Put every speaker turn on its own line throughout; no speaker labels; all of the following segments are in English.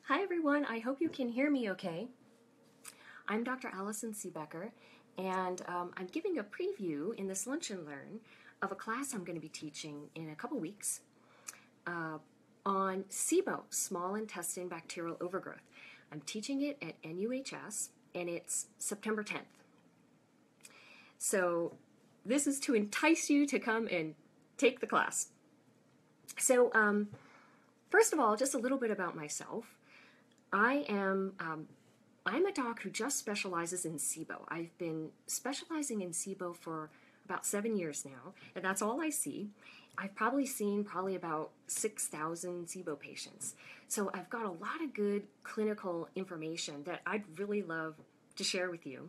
Hi everyone, I hope you can hear me okay. I'm Dr. Allison Siebecker, and I'm giving a preview in this Lunch and Learn of a class I'm going to be teaching in a couple weeks uh, on SIBO, small intestine bacterial overgrowth. I'm teaching it at NUHS, and it's September 10th. So this is to entice you to come and take the class. So first of all, just a little bit about myself. I'm a doc who just specializes in SIBO. I've been specializing in SIBO for about 7 years now, and that's all I see. I've probably seen about 6,000 SIBO patients. So I've got a lot of good clinical information that I'd really love to share with you.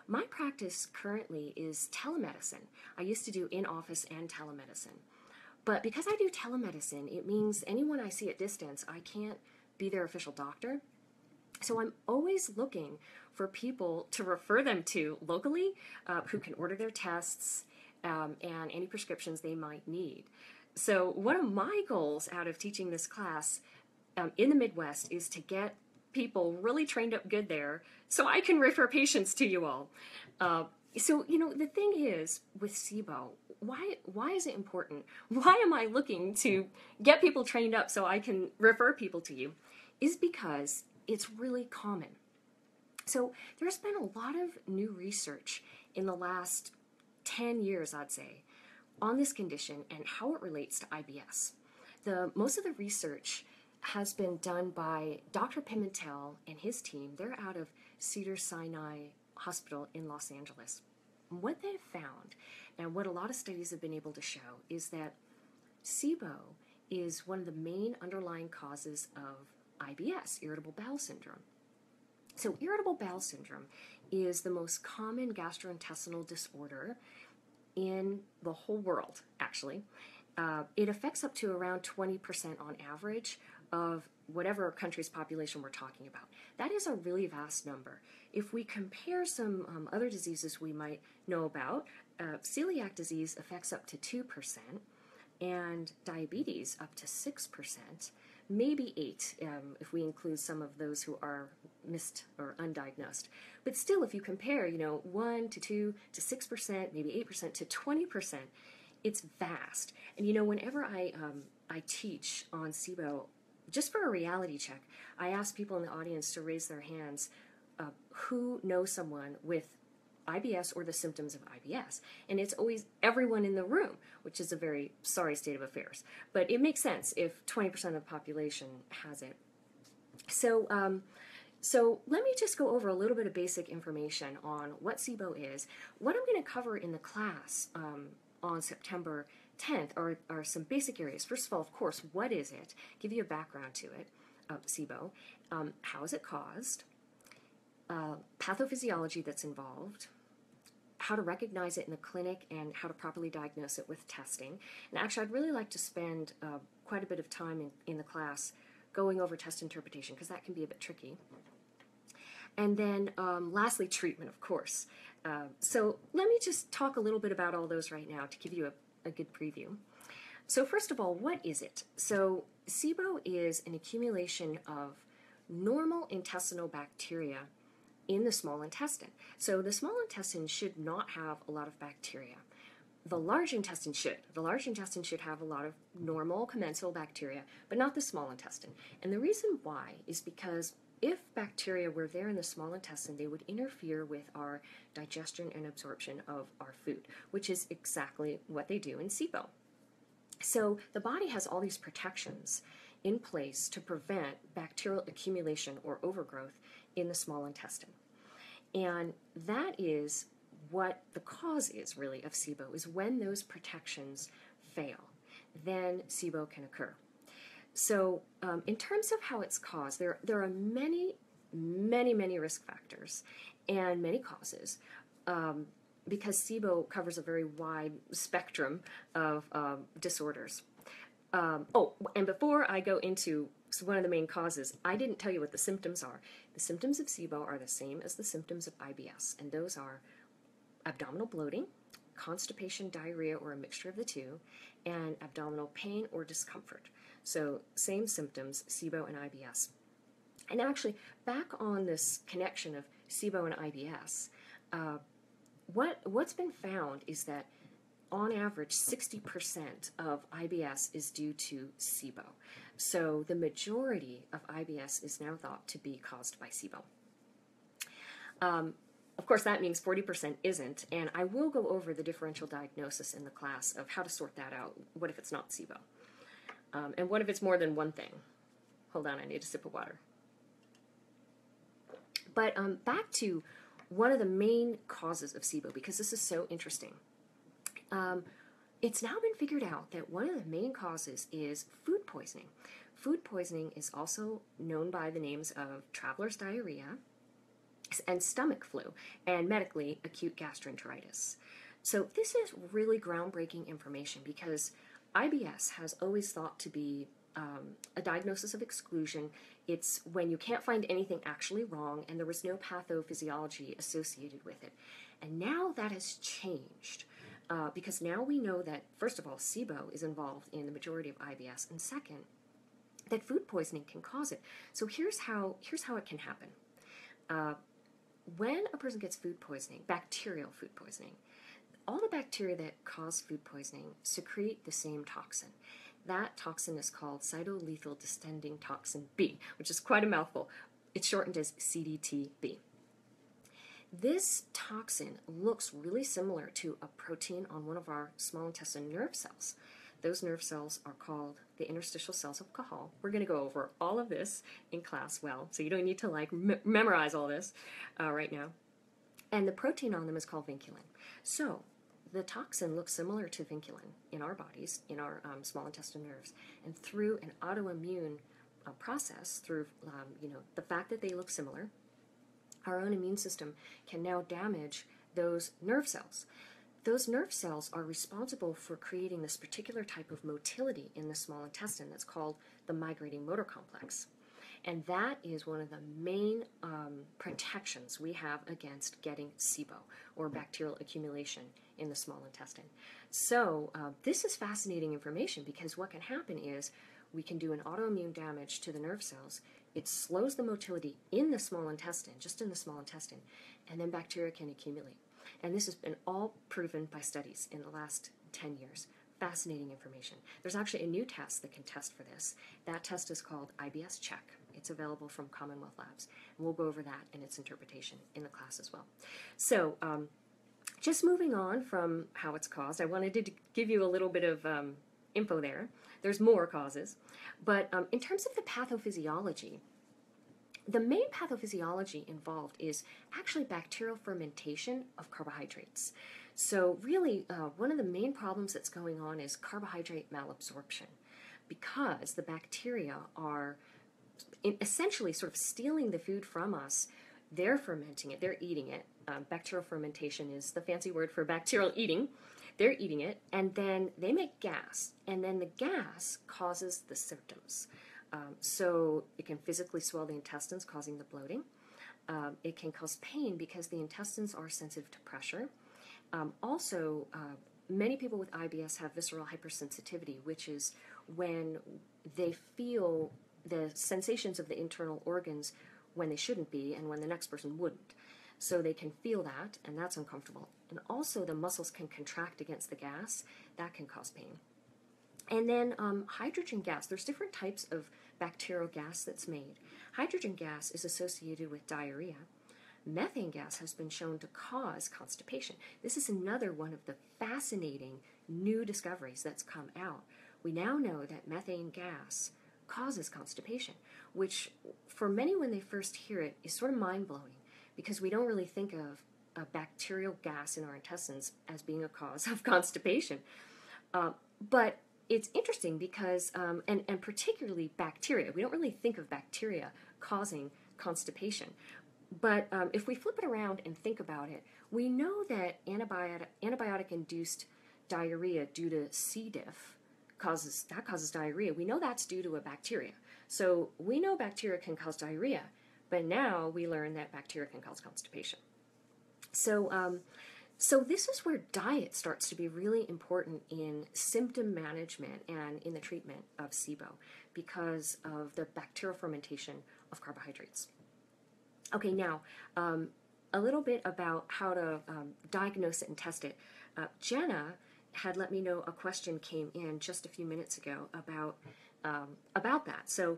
My practice currently is telemedicine. I used to do in-office and telemedicine. But because I do telemedicine, it means anyone I see at distance, I can't be their official doctor. So I'm always looking for people to refer them to locally who can order their tests and any prescriptions they might need. So one of my goals out of teaching this class in the Midwest is to get people really trained up good there so I can refer patients to you all. So, the thing is with SIBO, why is it important? Why am I looking to get people trained up so I can refer people to you? Is because it's really common. So there's been a lot of new research in the last 10 years, I'd say, on this condition and how it relates to IBS. Most of the research has been done by Dr. Pimentel and his team. They're out of Cedars-Sinai Hospital in Los Angeles. And what they've found, and what a lot of studies have been able to show, is that SIBO is one of the main underlying causes of IBS, irritable bowel syndrome. So irritable bowel syndrome is the most common gastrointestinal disorder in the whole world, actually. It affects up to around 20% on average of whatever country's population we're talking about. That is a really vast number. If we compare some other diseases we might know about, celiac disease affects up to 2%, and diabetes up to 6%, maybe 8% if we include some of those who are missed or undiagnosed. But still, if you compare, 1 to 2 to 6%, maybe 8% to 20%, it's vast. And whenever I teach on SIBO, just for a reality check, I ask people in the audience to raise their hands who knows someone with IBS or the symptoms of IBS. And it's always everyone in the room, which is a very sorry state of affairs. But it makes sense if 20% of the population has it. So let me just go over a little bit of basic information on what SIBO is. What I'm going to cover in the class on September 10th are some basic areas. First of all, of course, what is it? Give you a background to it, SIBO. How is it caused? Pathophysiology that's involved, how to recognize it in the clinic, and how to properly diagnose it with testing. And actually, I'd really like to spend quite a bit of time in the class going over test interpretation, because that can be a bit tricky. And then lastly, treatment, of course. So let me just talk a little bit about all those right now to give you a good preview. So first of all, what is it? So SIBO is an accumulation of normal intestinal bacteria in the small intestine. So the small intestine should not have a lot of bacteria. The large intestine should. The large intestine should have a lot of normal commensal bacteria, but not the small intestine. And the reason why is because if bacteria were there in the small intestine, they would interfere with our digestion and absorption of our food, which is exactly what they do in SIBO. So the body has all these protections in place to prevent bacterial accumulation or overgrowth in the small intestine. And that is what the cause is, really, of SIBO, is when those protections fail, then SIBO can occur. So in terms of how it's caused, there are many risk factors and many causes because SIBO covers a very wide spectrum of disorders. And before I go into one of the main causes, I didn't tell you what the symptoms are. The symptoms of SIBO are the same as the symptoms of IBS, and those are abdominal bloating, constipation, diarrhea, or a mixture of the two, and abdominal pain or discomfort. So same symptoms, SIBO and IBS. And actually, back on this connection of SIBO and IBS, what's been found is that on average, 60% of IBS is due to SIBO. So the majority of IBS is now thought to be caused by SIBO. Of course, that means 40% isn't, and I will go over the differential diagnosis in the class of how to sort that out. What if it's not SIBO? And what if it's more than one thing? Hold on, I need a sip of water. But back to one of the main causes of SIBO, because this is so interesting. It's now been figured out that one of the main causes is food poisoning. Food poisoning is also known by the names of traveler's diarrhea and stomach flu, and medically, acute gastroenteritis. So this is really groundbreaking information because IBS has always thought to be a diagnosis of exclusion. It's when you can't find anything actually wrong and there was no pathophysiology associated with it. And now that has changed because now we know that, first of all, SIBO is involved in the majority of IBS, and second, that food poisoning can cause it. So here's how it can happen. When a person gets food poisoning, bacterial food poisoning, all the bacteria that cause food poisoning secrete the same toxin. That toxin is called cytolethal distending toxin B, which is quite a mouthful. It's shortened as CDTB. This toxin looks really similar to a protein on one of our small intestine nerve cells. Those nerve cells are called the interstitial cells of Cajal. We're going to go over all of this in class so you don't need to memorize all this right now. And the protein on them is called vinculin. So the toxin looks similar to vinculin in our bodies, in our small intestine nerves, and through an autoimmune process, through the fact that they look similar, our own immune system can now damage those nerve cells. Those nerve cells are responsible for creating this particular type of motility in the small intestine that's called the migrating motor complex. And that is one of the main protections we have against getting SIBO, or bacterial accumulation in the small intestine. So this is fascinating information because what can happen is we can do an autoimmune damage to the nerve cells. It slows the motility in the small intestine, just in the small intestine, and then bacteria can accumulate. And this has been all proven by studies in the last 10 years. Fascinating information. There's actually a new test that can test for this. That test is called IBS Check. It's available from Commonwealth Labs. And we'll go over that and its interpretation in the class as well. So just moving on from how it's caused, I wanted to give you a little bit of info there. There's more causes. But in terms of the pathophysiology, the main pathophysiology involved is actually bacterial fermentation of carbohydrates. So really, one of the main problems that's going on is carbohydrate malabsorption, because the bacteria are essentially sort of stealing the food from us. They're fermenting it, they're eating it. Bacterial fermentation is the fancy word for bacterial eating. They're eating it, and then they make gas, and then the gas causes the symptoms. So it can physically swell the intestines, causing the bloating. It can cause pain because the intestines are sensitive to pressure. Also, many people with IBS have visceral hypersensitivity, which is when they feel the sensations of the internal organs when they shouldn't be and when the next person wouldn't. So they can feel that, and that's uncomfortable. And also the muscles can contract against the gas. That can cause pain. And then hydrogen gas. There's different types of bacterial gas that's made. Hydrogen gas is associated with diarrhea. Methane gas has been shown to cause constipation. This is another one of the fascinating new discoveries that's come out. We now know that methane gas causes constipation, which for many when they first hear it is sort of mind-blowing because we don't really think of a bacterial gas in our intestines as being a cause of constipation. But it's interesting because, and particularly bacteria, we don't really think of bacteria causing constipation. But if we flip it around and think about it, we know that antibiotic-induced diarrhea due to C. diff causes diarrhea. We know that's due to a bacteria. So we know bacteria can cause diarrhea, but now we learn that bacteria can cause constipation. So this is where diet starts to be really important in symptom management and in the treatment of SIBO, because of the bacterial fermentation of carbohydrates. Okay, now a little bit about how to diagnose it and test it. Jenna had let me know a question came in just a few minutes ago about that. So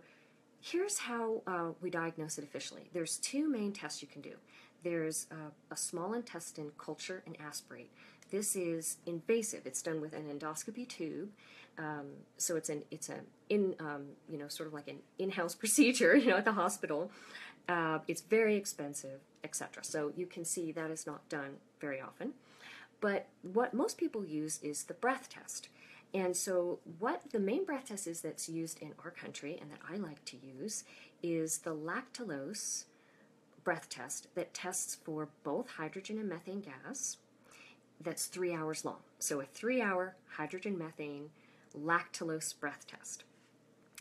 here's how we diagnose it officially. There's two main tests you can do. There's a small intestine culture and aspirate. This is invasive. It's done with an endoscopy tube. So it's sort of like an in-house procedure, at the hospital. It's very expensive, etc. So you can see that is not done very often. But what most people use is the breath test. And so what the main breath test is that's used in our country and that I like to use is the lactulose breath test that tests for both hydrogen and methane gas. That's 3 hours long. So a 3-hour hydrogen methane lactulose breath test.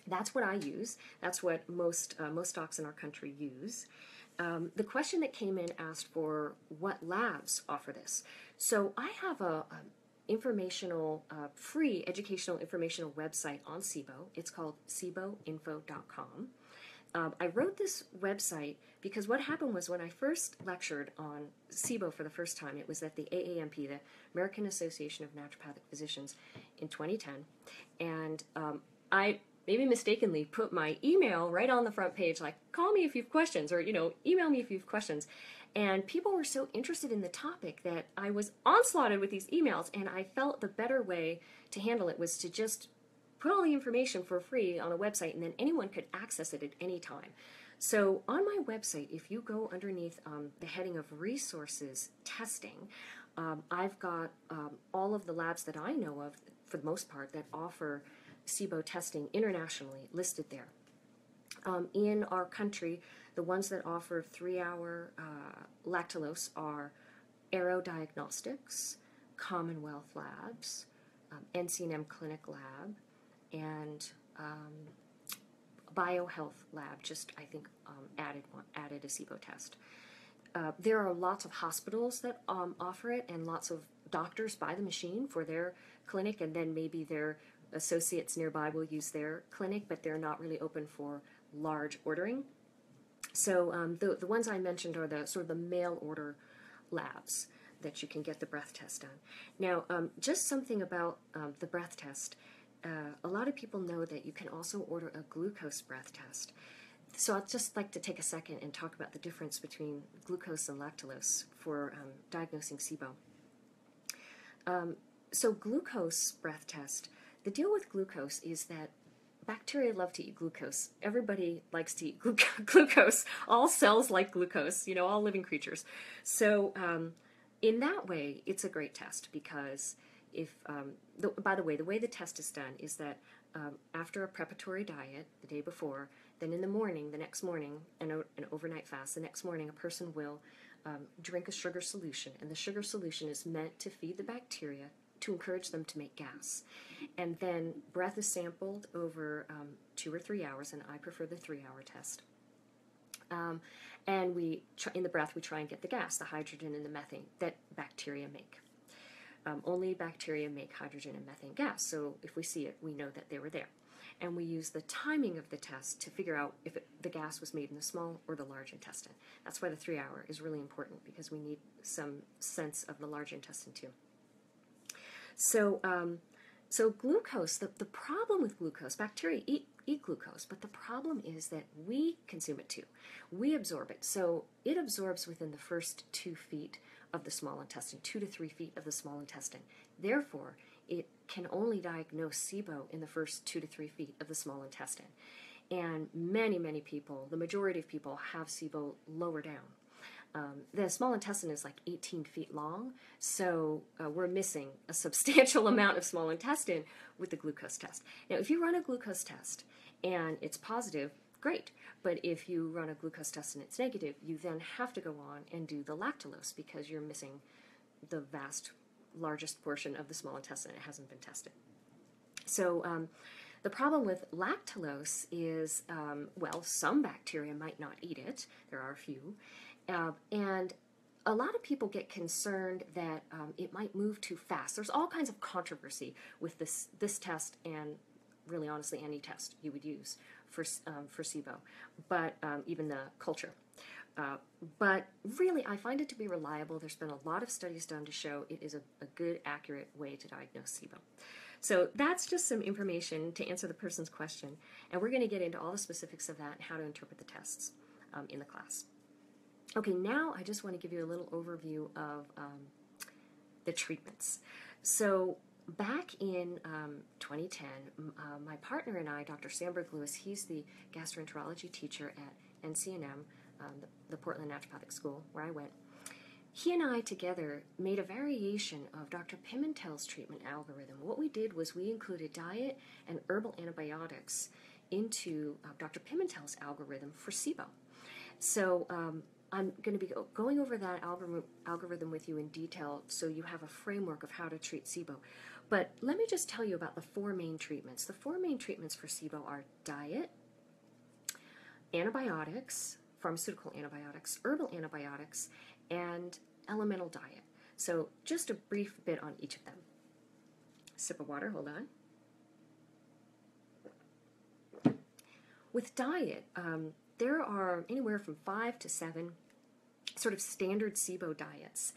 That's what I use. That's what most docs in our country use. The question that came in asked for what labs offer this. So I have a free educational informational website on SIBO. It's called siboinfo.com. I wrote this website because what happened was when I first lectured on SIBO for the first time, it was at the AAMP, the American Association of Naturopathic Physicians, in 2010. And I maybe mistakenly put my email right on the front page, like, call me if you have questions, or, email me if you have questions. And people were so interested in the topic that I was onslaughted with these emails, and I felt the better way to handle it was to just put all the information for free on a website, and then anyone could access it at any time. So on my website, if you go underneath the heading of resources testing, I've got all of the labs that I know of, for the most part, that offer SIBO testing internationally listed there. In our country, the ones that offer 3-hour lactulose are Aero Diagnostics, Commonwealth Labs, NCNM Clinic Lab, and BioHealth Lab just, I think, added a SIBO test. There are lots of hospitals that offer it, and lots of doctors buy the machine for their clinic, and then maybe their associates nearby will use their clinic, but they're not really open for large ordering. So the ones I mentioned are the sort of the mail order labs that you can get the breath test done. Now, just something about the breath test. A lot of people know that you can also order a glucose breath test. So I'd just like to take a second and talk about the difference between glucose and lactulose for diagnosing SIBO. So glucose breath test, the deal with glucose is that bacteria love to eat glucose. Everybody likes to eat glucose. All cells like glucose, all living creatures. So in that way, it's a great test because by the way, the way the test is done is that after a preparatory diet the day before, then in the morning, the next morning, an overnight fast, the next morning a person will drink a sugar solution. And the sugar solution is meant to feed the bacteria to encourage them to make gas. And then breath is sampled over 2 or 3 hours, and I prefer the 3-hour test. And in the breath, we try and get the gas, the hydrogen and the methane that bacteria make. Only bacteria make hydrogen and methane gas, so if we see it, we know that they were there. And we use the timing of the test to figure out if the gas was made in the small or the large intestine. That's why the 3-hour is really important, because we need some sense of the large intestine too. So glucose, the problem with glucose, bacteria eat glucose, but the problem is that we consume it too. We absorb it. So it absorbs within the first 2 feet of the small intestine, 2 to 3 feet of the small intestine. Therefore, it can only diagnose SIBO in the first 2 to 3 feet of the small intestine. And many, many people, the majority of people, have SIBO lower down. The small intestine is like 18 feet long, so we're missing a substantial amount of small intestine with the glucose test. Now, if you run a glucose test and it's positive, great. But if you run a glucose test and it's negative, you then have to go on and do the lactulose because you're missing the largest portion of the small intestine. It hasn't been tested. So the problem with lactulose is, some bacteria might not eat it. There are a few. And a lot of people get concerned that it might move too fast. There's all kinds of controversy with this test and really honestly any test you would use for SIBO, but even the culture. But really, I find it to be reliable. There's been a lot of studies done to show it is a good, accurate way to diagnose SIBO. So that's just some information to answer the person's question, and we're going to get into all the specifics of that and how to interpret the tests in the class. Okay, now I just want to give you a little overview of the treatments. So back in 2010, my partner and I, Dr. Sandberg Lewis, he's the gastroenterology teacher at NCNM, the Portland Naturopathic School where I went. He and I together made a variation of Dr. Pimentel's treatment algorithm. What we did was we included diet and herbal antibiotics into Dr. Pimentel's algorithm for SIBO. So I'm going to be going over that algorithm with you in detail so you have a framework of how to treat SIBO. But let me just tell you about the four main treatments. The four main treatments for SIBO are diet, antibiotics, pharmaceutical antibiotics, herbal antibiotics, and elemental diet. So just a brief bit on each of them. Sip of water, hold on. With diet, there are anywhere from 5 to 7 sort of standard SIBO diets.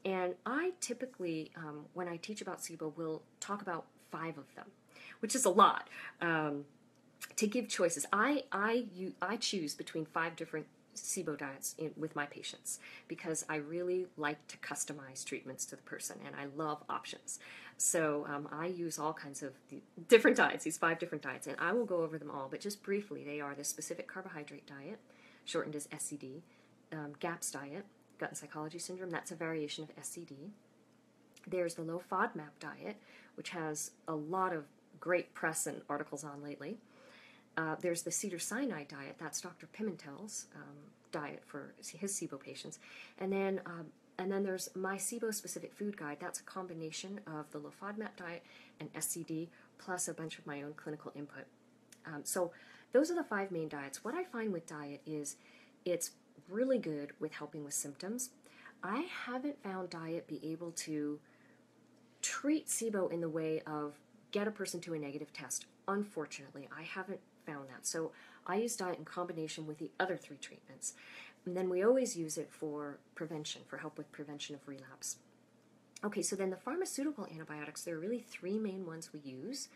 And I typically, when I teach about SIBO, will talk about 5 of them, which is a lot. To give choices, I choose between 5 different SIBO diets with my patients because I really like to customize treatments to the person, and I love options. So I use all kinds of different diets, these 5 different diets, and I will go over them all, but just briefly, they are the specific carbohydrate diet, shortened as SCD, GAPS diet, gut and psychology syndrome, that's a variation of SCD. There's the low FODMAP diet, which has a lot of great press and articles on lately. There's the cedar-cyanide diet, that's Dr. Pimentel's diet for his SIBO patients. And then there's my SIBO-specific food guide, that's a combination of the low FODMAP diet and SCD, plus a bunch of my own clinical input. So those are the 5 main diets. What I find with diet is it's really good with helping with symptoms. I haven't found diet be able to treat SIBO in the way of get a person to a negative test. Unfortunately, I haven't found that. So I use diet in combination with the other 3 treatments. And then we always use it for prevention, for help with prevention of relapse. Okay, so then the pharmaceutical antibiotics, there are really 3 main ones we use.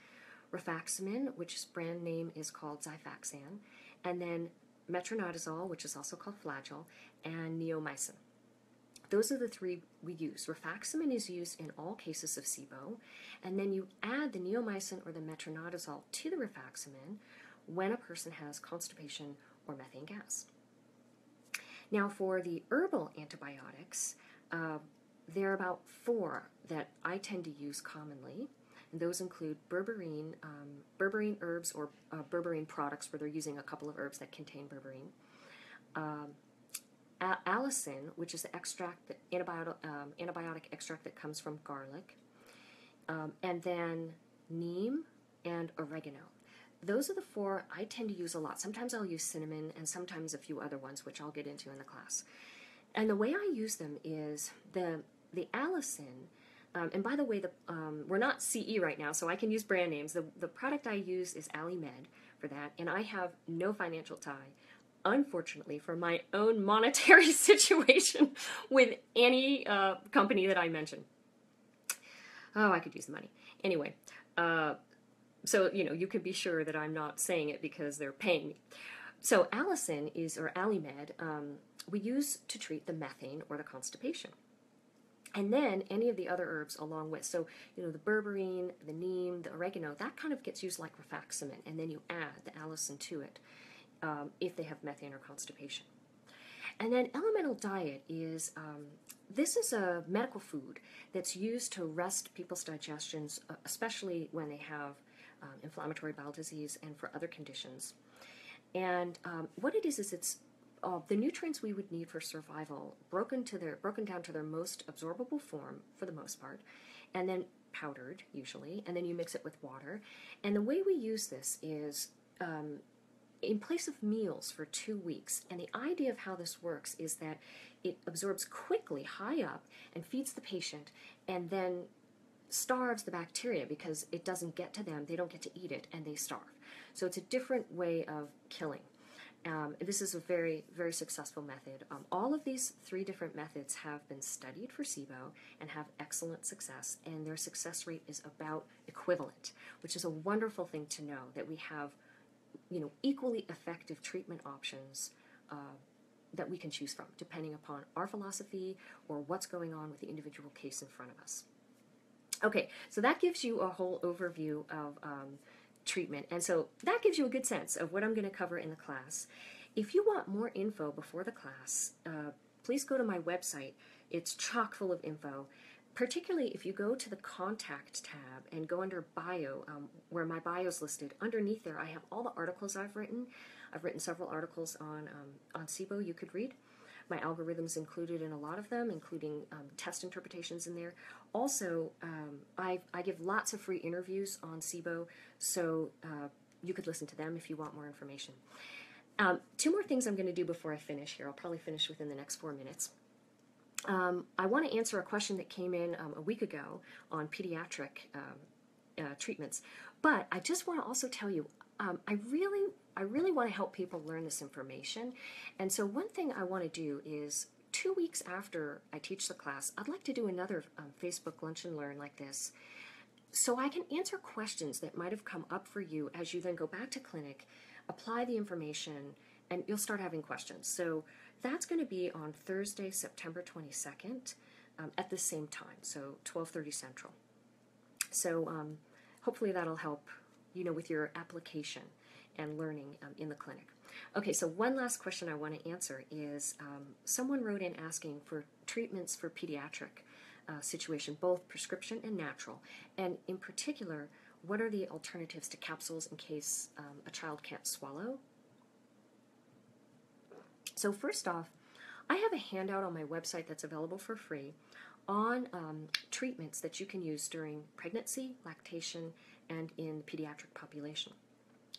Rifaximin, which its brand name is called Xifaxan, and then metronidazole, which is also called Flagyl, and neomycin. Those are the 3 we use. Rifaximin is used in all cases of SIBO, and then you add the neomycin or the metronidazole to the rifaximin when a person has constipation or methane gas. Now for the herbal antibiotics, there are about 4 that I tend to use commonly. And those include berberine, berberine herbs or berberine products where they're using a couple of herbs that contain berberine. Allicin, which is the extract, antibiotic extract that comes from garlic. And then neem and oregano. Those are the 4 I tend to use a lot. Sometimes I'll use cinnamon and sometimes a few other ones, which I'll get into in the class. And the way I use them is the allicin. And by the way, we're not CE right now, so I can use brand names. The product I use is AliMed for that, and I have no financial tie, unfortunately, for my own monetary situation with any company that I mention. Oh, I could use the money. Anyway, so, you could be sure that I'm not saying it because they're paying me. So allicin or AliMed, we use to treat the methane or the constipation. And then any of the other herbs along with, so, the berberine, the neem, the oregano, that kind of gets used like rifaximin, and then you add the allicin to it if they have methane or constipation. And then elemental diet is, this is a medical food that's used to rest people's digestions, especially when they have inflammatory bowel disease and for other conditions. And what it is it's the nutrients we would need for survival broken down to their most absorbable form for the most part, and then powdered usually, and then you mix it with water. And the way we use this is in place of meals for 2 weeks. And the idea of how this works is that it absorbs quickly high up and feeds the patient, and then starves the bacteria because it doesn't get to them, they don't get to eat it, and they starve. So it's a different way of killing. This is a very, very successful method. All of these 3 different methods have been studied for SIBO and have excellent success, and their success rate is about equivalent, which is a wonderful thing to know, that we have, equally effective treatment options that we can choose from, depending upon our philosophy or what's going on with the individual case in front of us. Okay, so that gives you a whole overview of treatment, and so that gives you a good sense of what I'm going to cover in the class. If you want more info before the class, please go to my website. It's chock full of info, particularly if you go to the Contact tab and go under Bio, where my bio is listed. Underneath there, I have all the articles I've written. I've written several articles on SIBO you could read. My algorithm's included in a lot of them, including test interpretations in there. Also, I give lots of free interviews on SIBO, so you could listen to them if you want more information. 2 more things I'm going to do before I finish here. I'll probably finish within the next 4 minutes. I want to answer a question that came in a week ago on pediatric treatments, but I just want to also tell you, I really want to help people learn this information, and so one thing I want to do is 2 weeks after I teach the class, I'd like to do another Facebook Lunch and Learn like this, so I can answer questions that might have come up for you as you then go back to clinic, apply the information, and you'll start having questions. So that's going to be on Thursday, September 22nd, at the same time, so 12:30 Central. So hopefully that'll help, with your application and learning in the clinic. Okay, so one last question I want to answer is someone wrote in asking for treatments for pediatric situation, both prescription and natural, and in particular, what are the alternatives to capsules in case a child can't swallow? So first off, I have a handout on my website that's available for free on treatments that you can use during pregnancy, lactation, and in the pediatric population.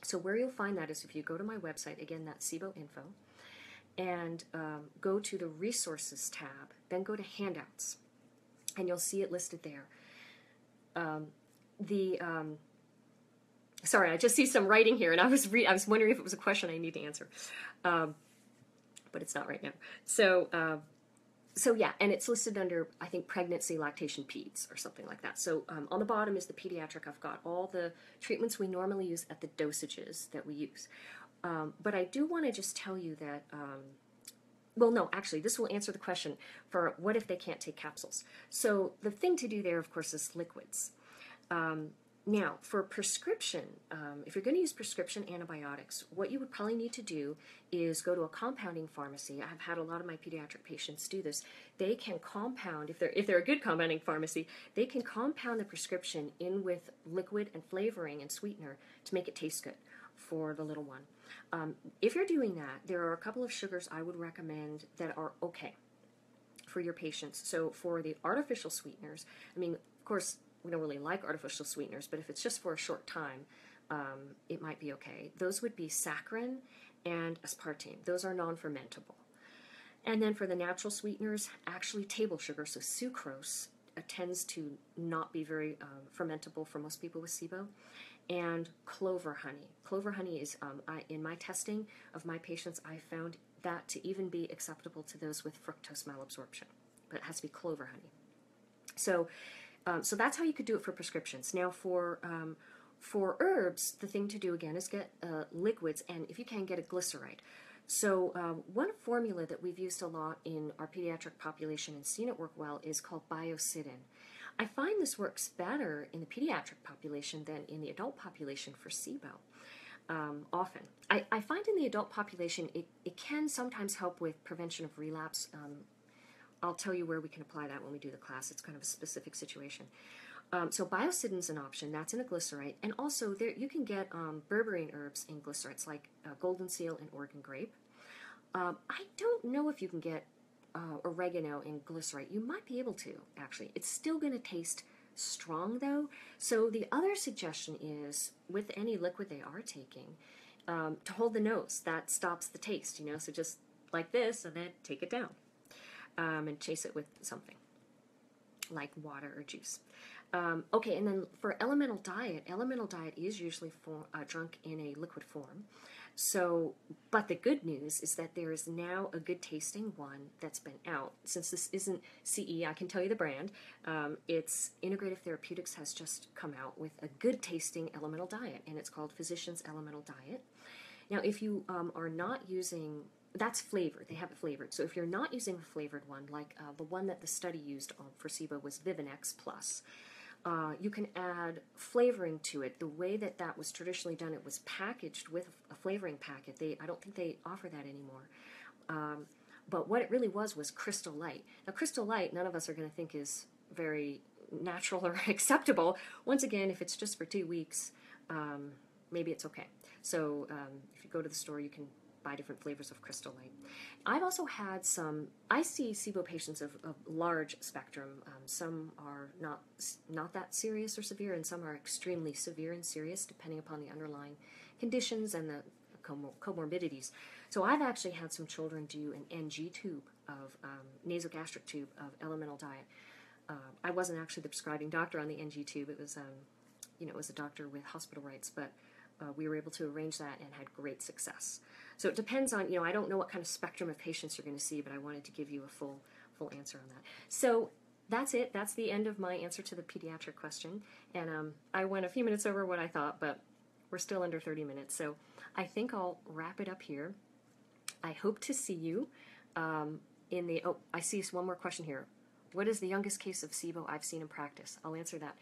So where you'll find that is if you go to my website, again, that's SIBO info, and go to the resources tab, then go to handouts, and you'll see it listed there. Sorry, I just see some writing here, and I was wondering if it was a question I need to answer, but it's not right now. So yeah, and it's listed under, I think, pregnancy, lactation, peds, or something like that. So on the bottom is the pediatric. I've got all the treatments we normally use at the dosages that we use. But I do want to just tell you that, well, no, actually, this will answer the question for what if they can't take capsules. So the thing to do there, of course, is liquids. Now, for prescription, if you're going to use prescription antibiotics, what you would probably need to do is go to a compounding pharmacy. I've had a lot of my pediatric patients do this. They can compound, if they're a good compounding pharmacy, they can compound the prescription in with liquid and flavoring and sweetener to make it taste good for the little one. If you're doing that, there are a couple of sugars I would recommend that are okay for your patients. So for the artificial sweeteners, I mean, of course, we don't really like artificial sweeteners, but if it's just for a short time, it might be okay. Those would be saccharin and aspartame. Those are non-fermentable. And then for the natural sweeteners, actually table sugar, so sucrose, tends to not be very fermentable for most people with SIBO, and clover honey. Clover honey is, in my testing of my patients, I found that to even be acceptable to those with fructose malabsorption, but it has to be clover honey. So that's how you could do it for prescriptions. Now for herbs, the thing to do again is get liquids, and if you can, get a glyceride. So one formula that we've used a lot in our pediatric population and seen it work well is called biocidin. I find this works better in the pediatric population than in the adult population for SIBO. Often. I find in the adult population it can sometimes help with prevention of relapse. I'll tell you where we can apply that when we do the class. It's kind of a specific situation. So biocidin's an option. That's in a glyceride. And also there you can get berberine herbs in glycerides like golden seal and Oregon grape. I don't know if you can get oregano in glyceride. You might be able to, actually. It's still going to taste strong, though. So the other suggestion is, with any liquid they are taking, to hold the nose. That stops the taste, So just like this, and then take it down. And chase it with something like water or juice. Okay, and then for elemental diet is usually drunk in a liquid form. So, but the good news is that there is now a good tasting one that's been out. Since this isn't CE, I can tell you the brand. It's Integrative Therapeutics has just come out with a good tasting elemental diet, and it's called Physician's Elemental Diet. Now, if you are not using, that's flavored, they have it flavored. So if you're not using a flavored one, like the one that the study used for SIBO was Vivinex Plus, you can add flavoring to it. The way that that was traditionally done, it was packaged with a flavoring packet. I don't think they offer that anymore. But what it really was Crystal Light. Now, Crystal Light, none of us are going to think is very natural or acceptable. Once again, if it's just for 2 weeks, maybe it's okay. So if you go to the store, you can buy different flavors of Crystal Light. I've also had I see SIBO patients of large spectrum. Some are not that serious or severe, and some are extremely severe and serious, depending upon the underlying conditions and the comorbidities. So I've actually had some children do an NG tube of nasogastric tube of elemental diet. I wasn't actually the prescribing doctor on the NG tube. It was, it was a doctor with hospital rights, but we were able to arrange that and had great success. So it depends on, I don't know what kind of spectrum of patients you're going to see, but I wanted to give you a full answer on that. So that's it. That's the end of my answer to the pediatric question. And I went a few minutes over what I thought, but we're still under 30 minutes. So I think I'll wrap it up here. I hope to see you I see one more question here. What is the youngest case of SIBO I've seen in practice? I'll answer that.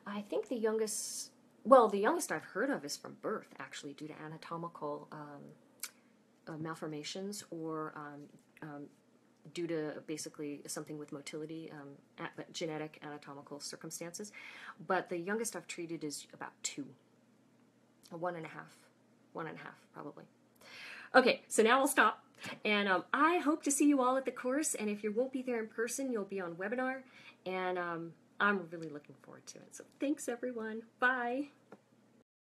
I think the youngest I've heard of is from birth, actually, due to anatomical malformations or due to basically something with motility, genetic anatomical circumstances. But the youngest I've treated is about 2, 1.5, probably. Okay, so now I'll stop. And I hope to see you all at the course. And if you won't be there in person, you'll be on webinar. And I'm really looking forward to it. So thanks, everyone. Bye.